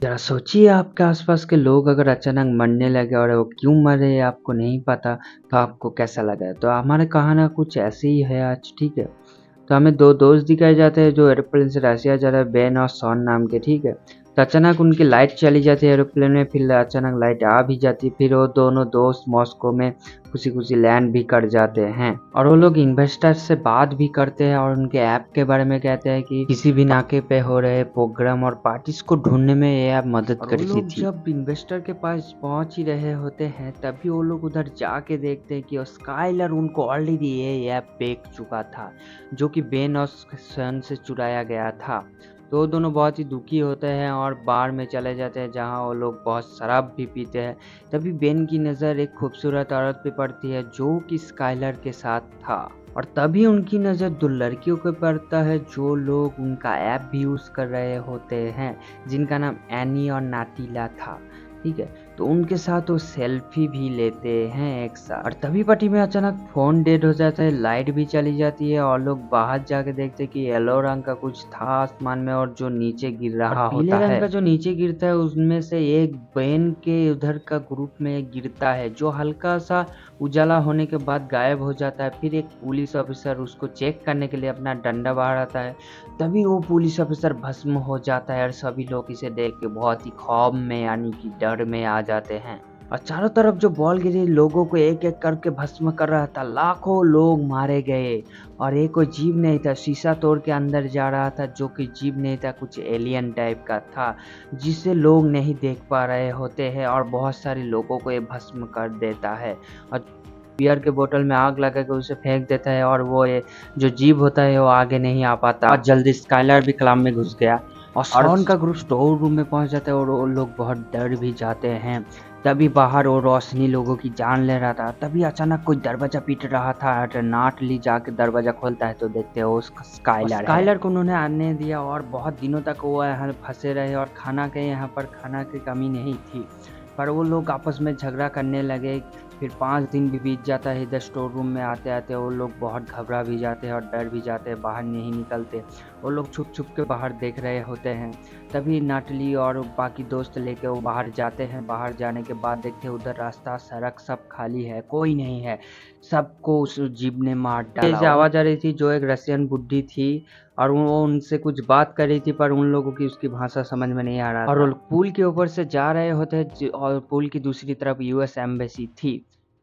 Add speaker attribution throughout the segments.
Speaker 1: ज़रा सोचिए आपके आसपास के लोग अगर अचानक मरने लगे और वो क्यों मरे आपको नहीं पता, तो आपको कैसा लगा? तो हमारे कहानी कुछ ऐसे ही है आज, ठीक है? तो हमें 2 दोस्त दिखाए जाते हैं जो एरोप्लेन से रशिया जा रहे हैं, बेन और शॉन नाम के, ठीक है? तो अचानक उनकी लाइट चली जाती है एरोप्लेन में, फिर अचानक लाइट आ भी जाती है, फिर वो दोनों दोस्त मॉस्को में खुशी-खुशी लैंड भी कर जाते हैं। और वो लोग इन्वेस्टर से बात भी करते हैं और उनके ऐप के बारे में कहते हैं कि किसी भी नाके पे हो रहे प्रोग्राम और पार्टीज को ढूँढने में ये ऐप मदद
Speaker 2: और वो
Speaker 1: करी
Speaker 2: लोग
Speaker 1: थी। जब इन्वेस्टर के पास पहुँच ही रहे होते हैं, तभी वो लोग उधर जाके देखते हैं कि वो स्काइलर उनको ऑलरेडी ये ऐप बेच चुका था, जो कि बेन और सन से चुराया गया था। तो वो दोनों बहुत ही दुखी होते हैं और बार में चले जाते हैं जहाँ वो लोग बहुत शराब भी पीते हैं। तभी बेन की नज़र एक खूबसूरत औरत पे पड़ती है जो कि स्काइलर के साथ था, और तभी उनकी नज़र 2 लड़कियों पे पड़ता है जो लोग उनका ऐप भी यूज़ कर रहे होते हैं, जिनका नाम एनी और नाटीला था, ठीक है? तो उनके साथ वो सेल्फी भी लेते हैं एक साथ, और तभी पट्टी में अचानक फ़ोन डेड हो जाता है, लाइट भी चली जाती है और लोग बाहर जाके देखते हैं कि येलो रंग का कुछ था आसमान में और जो नीचे गिर रहा होता है। पीले रंग का जो नीचे गिरता है उसमें से एक बेन के उधर का ग्रुप में गिरता है, जो हल्का-सा उजाला होने के बाद गायब हो जाता है। फिर एक पुलिस ऑफिसर उसको चेक करने के लिए अपना डंडा बाहर आता है, तभी वो पुलिस ऑफिसर भस्म हो जाता है और सभी लोग इसे देख के बहुत ही खौफ में यानी कि डर में आ जाते हैं। और चारों तरफ जो बॉल गिरी लोगों को एक-एक करके भस्म कर रहा था, लाखों लोग मारे गए और ये कोई जीव नहीं था, शीशा तोड़ के अंदर जा रहा था जो कि जीव नहीं था, कुछ एलियन टाइप का था, जिसे लोग नहीं देख पा रहे होते हैं और बहुत सारे लोगों को ये भस्म कर देता है। और बियर के बोतल में आग लगा के उसे फेंक देता है और वो ये जो जीव होता है वो आगे नहीं आ पाता और जल्दी स्काइलर भी क्लाम में घुस गया और शॉन का ग्रुप स्टोर रूम में पहुंच जाता है और वो लोग बहुत डर भी जाते हैं। तभी बाहर वो रोशनी लोगों की जान ले रहा था, तभी अचानक कोई दरवाजा पीट रहा था और नाटली जाके दरवाजा खोलता है तो देखते हैं वो स्काइलर को उन्होंने आने दिया और बहुत दिनों तक वो यहाँ फंसे रहे और खाना के यहाँ पर खाना की कमी नहीं थी, पर वो लोग आपस में झगड़ा करने लगे। फिर 5 दिन भी बीत जाता है, इधर स्टोर रूम में आते-आते वो लोग बहुत घबरा भी जाते हैं और डर भी जाते हैं, बाहर नहीं निकलते। वो लोग छुप-छुप के बाहर देख रहे होते हैं। तभी नाटली और बाकी दोस्त लेके वो बाहर जाते हैं, बाहर जाने के बाद देखते हैं उधर रास्ता, सड़क सब खाली है, कोई नहीं है। सबको उस जीप ने मार डाला। ऐसे आवाज़ आ रही थी जो एक रशियन बुड्ढी थी और वो उनसे कुछ बात कर रही थी, पर उन लोगों की उसकी भाषा समझ में नहीं आ रहा था। और वो पुल के ऊपर से जा रहे होते हैं और पुल की दूसरी तरफ यूएस एम्बेसी थी,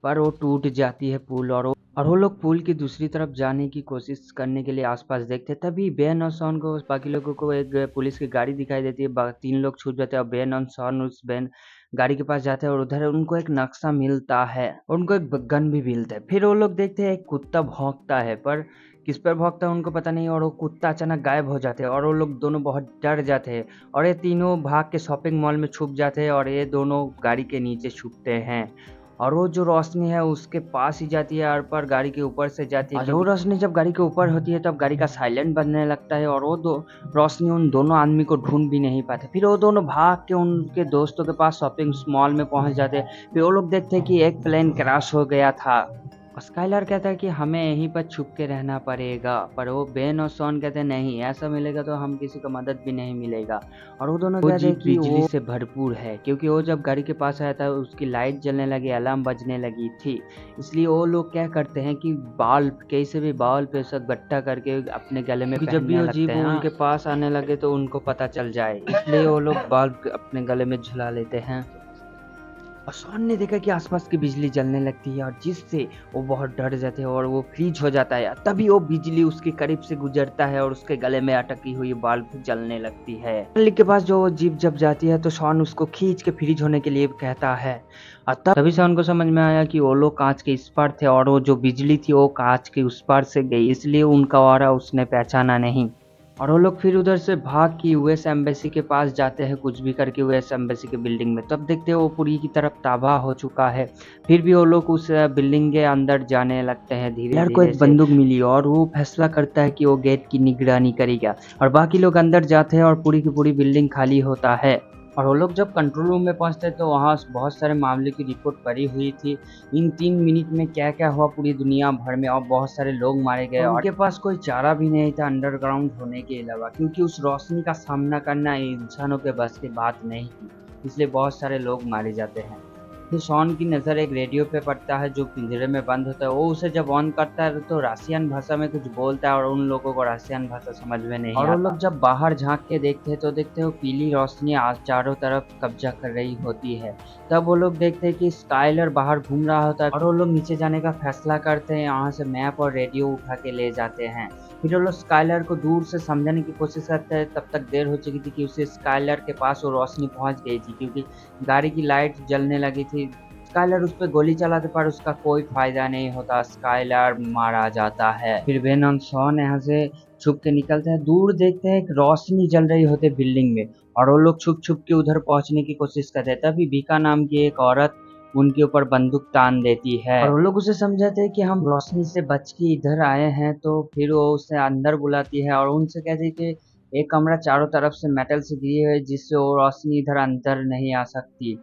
Speaker 1: पर वो टूट जाती है पुल और वो लोग पुल की दूसरी तरफ जाने की कोशिश करने के लिए आसपास देखते हैं। तभी बेन और शॉन को बाकी लोगों को एक पुलिस की गाड़ी दिखाई देती है। 3 लोग छूट जाते हैं और बेन और शॉन उस बेन गाड़ी के पास जाते हैं और उधर उनको एक नक्शा मिलता है और उनको एक गन भी मिलता है। फिर वो लोग देखते हैं एक कुत्ता भौंकता है, पर किस पर भौंकता है उनको पता नहीं, और वो कुत्ता अचानक गायब हो जाते हैं और वो लोग दोनों बहुत डर जाते हैं और ये तीनों भाग के शॉपिंग मॉल में छुप जाते हैं और ये दोनों गाड़ी के नीचे छुपते हैं और वो जो रोशनी है उसके पास ही जाती है और पर गाड़ी के ऊपर से जाती है। और वो रोशनी जब गाड़ी के ऊपर होती है तब गाड़ी का साइलेंट बजने लगता है और वो दो रोशनी उन दोनों आदमी को ढूंढ भी नहीं पाते। फिर वो दोनों भाग के उनके दोस्तों के पास शॉपिंग मॉल में पहुंच जाते हैं। फिर वो लोग देखते हैं कि एक प्लेन क्रैश हो गया था और स्काइलर कहता है कि हमें यहीं पर छुप के रहना पड़ेगा, पर वो बेन और शॉन कहते हैं नहीं, ऐसा मिलेगा तो हम किसी को मदद भी नहीं मिलेगा। और वो दोनों कहते हैं कि बिजली से भरपूर है, क्योंकि वो जब गाड़ी के पास आया था उसकी लाइट जलने लगी, अलार्म बजने लगी थी। इसलिए वो लोग क्या करते हैं कि बाल्ब कैसे भी बाल्ब पे सब गट्टा करके अपने गले में जब भी वो जीप उनके पास आने लगे तो उनको पता चल जाए, इसलिए वो लोग बाल्ब अपने गले में झुला लेते हैं। और शॉन ने देखा कि आसपास की बिजली जलने लगती है और जिससे वो बहुत डर जाते हैं और वो फ्रीज हो जाता है। तभी वो बिजली उसके करीब से गुजरता है और उसके गले में अटकी हुई बल्ब जलने लगती है। मालिक के पास जो वो जीप जब जाती है तो शॉन उसको खींच के फ्रीज होने के लिए कहता है और तभी शॉन को समझ में आया कि वो लोग कांच के इस पार थे और वो जो बिजली थी वो कांच के उस पार से गई, इसलिए उनका ऑरा उसने पहचाना नहीं। और वो लोग फिर उधर से भाग के यूएस एम्बेसी के पास जाते हैं, कुछ भी करके यूएस एम्बेसी के बिल्डिंग में। तब देखते हैं वो पूरी की तरफ तबाह हो चुका है। फिर भी वो लोग उस बिल्डिंग के अंदर जाने लगते हैं धीरे धीरे। को एक बंदूक मिली और वो फैसला करता है कि वो गेट की निगरानी करेगा और बाकी लोग अंदर जाते हैं और पूरी की पूरी बिल्डिंग खाली होता है और वो लोग जब कंट्रोल रूम में पहुंचते तो वहाँ बहुत सारे मामले की रिपोर्ट पड़ी हुई थी। इन 3 मिनट में क्या क्या हुआ पूरी दुनिया भर में, और बहुत सारे लोग मारे गए और उनके पास कोई चारा भी नहीं था अंडरग्राउंड होने के अलावा, क्योंकि उस रोशनी का सामना करना इंसानों के बस की बात नहीं थी, इसलिए बहुत सारे लोग मारे जाते हैं। फिर शॉन की नज़र एक रेडियो पे पड़ता है जो पिंजरे में बंद होता है। वो उसे जब ऑन करता है तो रसियन भाषा में कुछ बोलता है और उन लोगों को रसियन भाषा समझ में नहीं आता। और वो लोग जब बाहर झांक के देखते हैं तो देखते हो पीली रोशनी आज चारों तरफ कब्जा कर रही होती है। तब वो लोग देखते हैं कि स्काइलर बाहर घूम रहा होता है और वो लोग नीचे जाने का फैसला करते हैं। यहाँ से मैप और रेडियो उठा के ले जाते हैं। फिर वो लोग स्काइलर को दूर से समझने की कोशिश करते हैं। तब तक देर हो चुकी थी कि उसे स्काइलर के पास वो रोशनी पहुंच गई थी, क्योंकि गाड़ी की लाइट जलने लगी थी। स्काइलर उस पर गोली चलाते पर उसका कोई फायदा नहीं होता, स्काइलर मारा जाता है। फिर बेन और शॉन यहाँ से छुप के निकलते हैं। दूर देखते हैं एक रोशनी जल रही होती है बिल्डिंग में, और वो लोग छुप छुप के उधर पहुंचने की कोशिश करते हैं। तभी बीका नाम की एक औरत उनके ऊपर बंदूक तान देती है और वो लोग उसे समझाते हैं कि हम रोशनी से बच के इधर आए हैं। तो फिर वो उसे अंदर बुलाती है और उनसे कहती है कि एक कमरा चारों तरफ से मेटल से घिरी है जिससे वो रोशनी इधर अंदर नहीं आ सकती।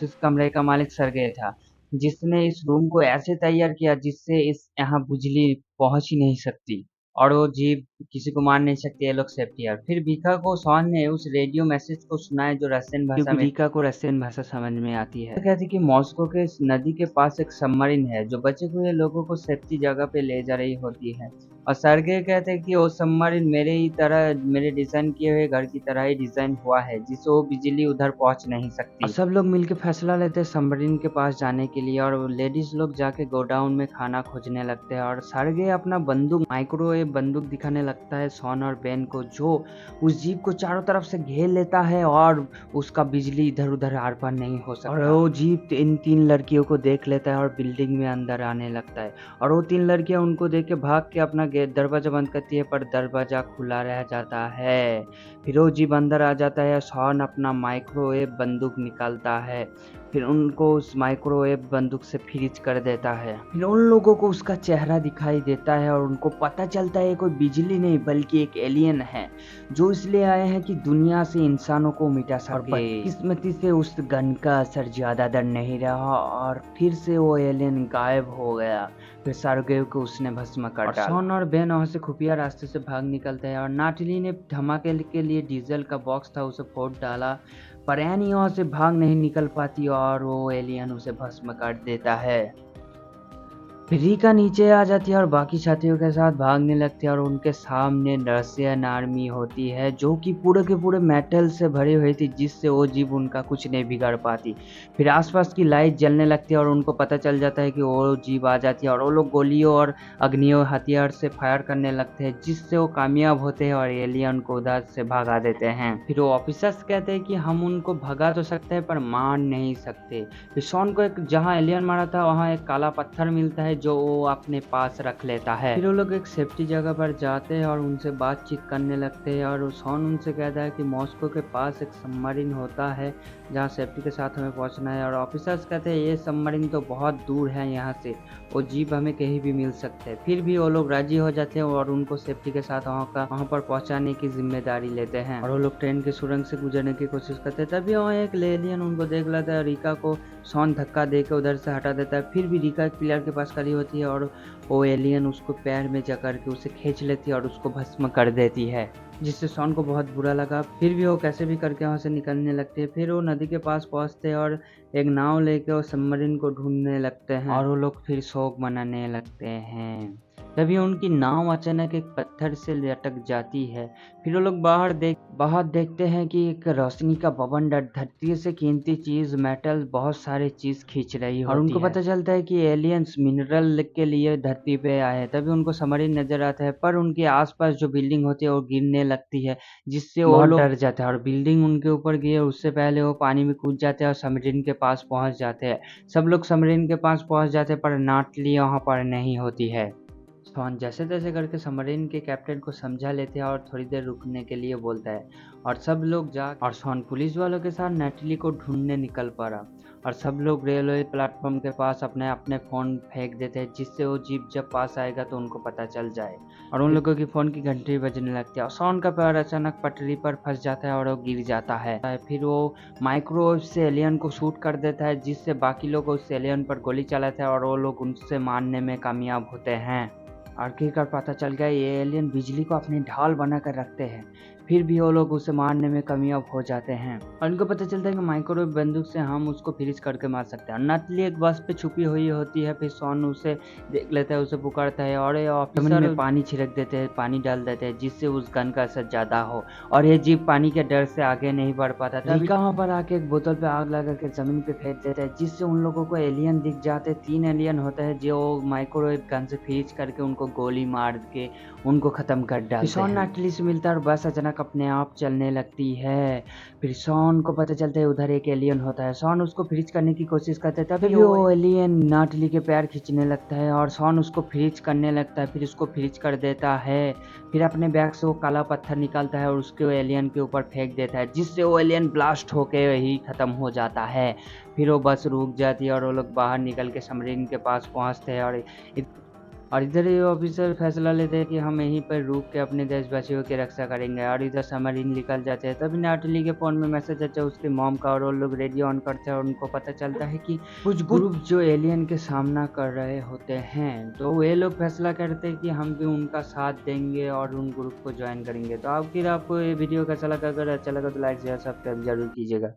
Speaker 1: इस कमरे का मालिक सर्गे था, जिसने इस रूम को ऐसे तैयार किया जिससे इस यहाँ बिजली पहुंच ही नहीं सकती और वो जीव किसी को मार नहीं सकती। ये लोग सेफ्टी है। फिर बीका को शॉन ने उस रेडियो मैसेज को सुनाया जो रशियन भाषा में, बीका को रशियन भाषा समझ में आती है। कहती कि मॉस्को के इस नदी के पास एक सबमरीन है जो बचे हुए लोगों को सेफ्टी जगह पे ले जा रही होती है। और सर्गे कहते हैं कि वो सबमरीन मेरे ही तरह, मेरे डिजाइन किए हुए घर की तरह ही डिजाइन हुआ है जिससे वो बिजली उधर पहुंच नहीं सकती। और सब लोग मिलकर फैसला लेते हैं सबमरीन के पास जाने के लिए, और लेडीज लोग जाके गोडाउन में खाना खोजने लगते हैं। और सर्गे अपना बंदूक, माइक्रोवेव बंदूक दिखाने लगता है शॉन और बेन को, जो उस जीप को चारों तरफ से घेर लेता है और उसका बिजली इधर उधर आर पार नहीं हो सकता। और वो जीप इन 3 लड़कियों को देख लेता है और बिल्डिंग में अंदर आने लगता है। और वो 3 लड़कियां उनको देख के भाग के अपना गेट दरवाजा बंद करती है, पर दरवाजा खुला रह जाता है। फिर वो जीप अंदर आ जाता है। शॉन अपना माइक्रोवेव बंदूक निकालता है, फिर उनको उस माइक्रोवेव बंदूक से फ्रीज कर देता है। फिर उन लोगों को उसका चेहरा दिखाई देता है और उनको पता चलता है कोई बिजली नहीं बल्कि एक एलियन है जो इसलिए आए हैं कि दुनिया से इंसानों को मिटा सके। बदकिस्मती से उस गन का असर ज्यादा देर नहीं रहा और फिर से वो एलियन गायब हो गया। फिर सार्गेव को उसने भस्म कर डाला। शॉन और बेन वहां से खुफिया रास्ते से भाग निकलते हैं और नाटली ने धमाके के लिए डीजल का बॉक्स था उसे फोड़ डाला, पर एनी वहां से भाग नहीं निकल पाती और वो एलियन उसे भस्म कर देता है। फिर रीका नीचे आ जाती है और बाकी साथियों के साथ भागने लगती है और उनके सामने रशियन आर्मी होती है जो कि पूरे के पूरे मेटल से भरी हुई थी जिससे वो जीव उनका कुछ नहीं बिगाड़ पाती। फिर आसपास की लाइट जलने लगती है और उनको पता चल जाता है कि वो जीव आ जाती है और वो लोग गोलियों और अग्नियों हथियार से फायर करने लगते हैं जिससे वो कामयाब होते हैं और एलियन को उधर से भगा देते हैं। फिर वो ऑफिसर्स कहते हैं कि हम उनको भगा तो सकते हैं पर मार नहीं सकते। फिर शॉन को एक जहाँ एलियन मारा था वहाँ एक काला पत्थर मिलता है जो वो अपने पास रख लेता है। फिर वो लोग एक सेफ्टी जगह पर जाते हैं और उनसे बातचीत करने लगते हैं और शॉन उनसे कहता है कि मॉस्को के पास एक सबमरीन होता है जहाँ सेफ्टी के साथ हमें पहुंचना है। और ऑफिसर्स कहते हैं ये सबमरीन तो बहुत दूर है यहाँ से, वो जीप हमें कहीं भी मिल सकते हैं। फिर भी वो लोग राजी हो जाते हैं और उनको सेफ्टी के साथ वहाँ पर पहुँचाने की जिम्मेदारी लेते हैं और वो लोग ट्रेन के सुरंग से गुजरने की कोशिश करते हैं। तभी वहाँ एक एलियन उनको देख लेता है। रीका को शॉन धक्का देकर उधर से हटा देता है। फिर भी रीका एक पिलर के पास खड़ी होती है और वो एलियन उसको पैर में जकड़ के उसे खींच लेती है और उसको भस्म कर देती है, जिससे शॉन को बहुत बुरा लगा। फिर भी वो कैसे भी करके वहाँ से निकलने लगते हैं। फिर वो नदी के पास पहुँचते हैं और एक नाव लेके वो सबमरीन को ढूंढने लगते हैं और वो लोग फिर शोक मनाने लगते हैं। तभी उनकी नाव अचानक एक पत्थर से लटक जाती है। फिर वो लोग बाहर देखते हैं कि एक रोशनी का भवन धरती से कीमती चीज, मेटल, बहुत सारे चीज खींच रही होती है और उनको पता चलता है कि एलियंस मिनरल के लिए धरती पे आए हैं। तभी उनको सबमरीन नजर आता है पर उनके आसपास जो बिल्डिंग होती है वो गिरने लगती है जिससे वो लोग डर जाते हैं और बिल्डिंग उनके ऊपर गिरे उससे पहले वो पानी में कूद जाते हैं और सबमरीन के पास पहुंच जाते हैं। सब लोग सबमरीन के पास पहुंच जाते हैं पर नाटली वहां पर नहीं होती है। शॉन जैसे-तैसे करके सबमरीन के कैप्टन को समझा लेते हैं और थोड़ी देर रुकने के लिए बोलता है और सब लोग जा और शॉन पुलिस वालों के साथ नैटली को ढूंढने निकल पड़ा और सब लोग रेलवे प्लेटफॉर्म के पास अपने-अपने फ़ोन फेंक देते हैं जिससे वो जीप जब पास आएगा तो उनको पता चल जाए और उन लोगों की फ़ोन की घंटी बजने लगती है और शॉन का पैर अचानक पटरी पर फंस जाता है और वो गिर जाता है। फिर वो माइक्रोवेव से एलियन को शूट कर देता है जिससे बाकी लोग उस एलियन पर गोली चलाते हैं और वो लोग उनसे मारने में कामयाब होते हैं। आखिरकार पता चल गया ये एलियन बिजली को अपनी ढाल बनाकर रखते हैं, फिर भी वो लोग उसे मारने में कामयाब हो जाते हैं और इनको पता चलता है कि माइक्रोवेव बंदूक से हम उसको फ्रीज करके मार सकते हैं। नतली एक बस पे छुपी हुई होती है, फिर शॉन उसे देख लेता है, उसे पुकारता है और ये ऑफिसर में पानी छिड़क देते हैं, पानी डाल देते हैं जिससे उस गन का असर ज्यादा हो और ये जीप पानी के डर से आगे नहीं बढ़ पाता था। रिका वहाँ पर आके एक बोतल पे आग लगा के जमीन पे फेंक देता है जिससे उन लोगों को एलियन दिख जाते हैं। 3 एलियन होते हैं जो माइक्रोवेव गन से फ्रीज करके उनको गोली मार के उनको खत्म कर डालते हैं। शॉन नटली से मिलता है और बस अचानक अपने आप चलने लगती है। फिर शॉन को पता चलता है उधर एक एलियन होता है। शॉन उसको फ्रीज करने की कोशिश करता है तभी वो एलियन नटली के पैर खींचने लगता है और शॉन उसको फ्रीज करने लगता है, फिर उसको फ्रीज कर देता है। फिर अपने बैग से वो काला पत्थर निकालता है और उसके एलियन के ऊपर फेंक देता है जिससे वो एलियन ब्लास्ट होके ही खत्म हो जाता है। फिर वो बस रुक जाती है और वो लोग बाहर निकल के सबमरीन के पास पहुंचते हैं और इधर ये ऑफिसर फैसला लेते हैं कि हम यहीं पर रुक के अपने देशवासियों की रक्षा करेंगे और इधर सबमरीन निकल जाते हैं। तभी नाटली के फोन में मैसेज आता है उसके मॉम का और वो लोग रेडियो ऑन करते हैं और उनको पता चलता है कि कुछ ग्रुप जो एलियन के सामना कर रहे होते हैं, तो वे लोग फैसला करते हैं कि हम भी उनका साथ देंगे और उन ग्रुप को ज्वाइन करेंगे। तो आखिर आपको ये वीडियो कैसा लगा? अगर अच्छा लगा तो लाइक शेयर सब्सक्राइब जरूर कीजिएगा।